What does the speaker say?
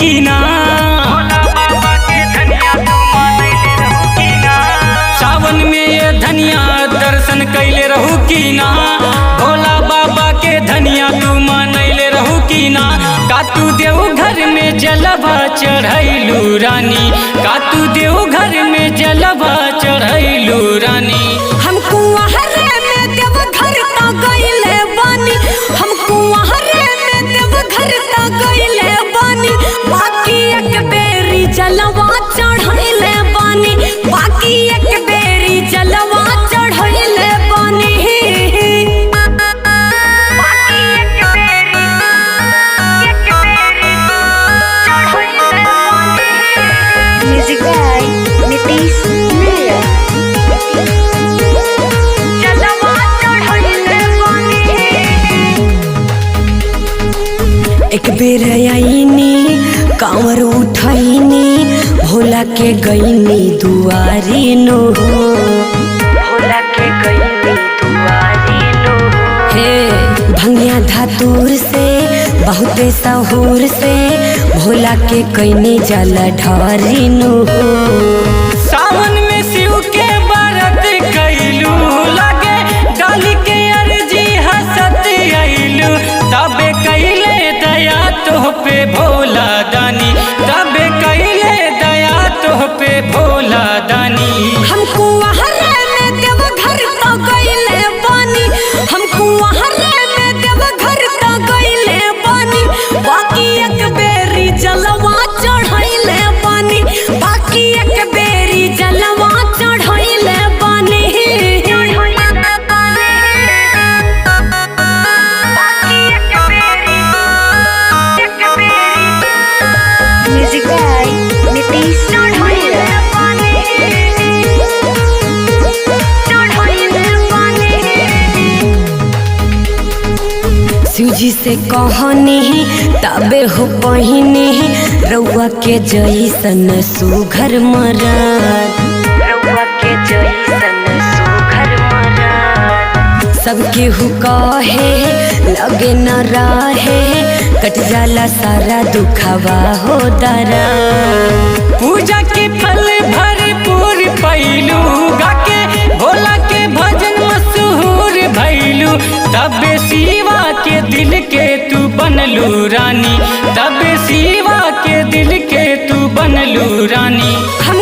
की ना? सावन में ये धनिया दर्शन कैले रहू की ना? भोला बाबा के धनिया तू मनैले रहू की ना? का तू देव घर में जलवा चढ़ैलू रानी? का तू देव घर में जलवा चढ़ैलू रानी? हमको हरे में देव घर ता गइले बानी, हमको हरे में देव घर ता गइले बानी। बाकी एक बेरी जलवा चढ़ैले बानी, बाकी एक बेरी जलवा चढ़ैले बानी। Music by Nitish Nayak. एक बेर आईनी कांवर उठैनी, भोला के गईनी दुआरी नो, भोला के गईनी दुआरी नो। हे भंगिया धातुर से बहुते सहूर से, भोला के कईनी जल ढारी नो। सावन में शिव के व्रत कैलू, लगे डाली के अर्जी हंसत आइलू। तबे कैले दया तोह पे भोला दानी, तबे कैले दया तोह पे भोला दानी। हमको हरे में देव घर ता गइले बानी, हमको हरे में देव घर ता गइले बानी। बाकी एक बेरी जलवा चढ़ैले बानी, बाकी एक बेरी जलवा चढ़ैले बानी। Music by Nitish Nayak. शिवजी से कहनी तबे हो पहिनी, रउआ के जैसन सुघर मरद, रउआ के जैसन सुघर मरद। सबके हु कहे लगे न रहे, कट जाला सारा दुखवा हो दरा। पूजा के फल भरपूर पैलू, गाके भोला के भजन मशहूर भैलू। तबे शिवा के दिल के तू बनलू रानी, तबे शिवा के दिल के तू बनलू रानी। हम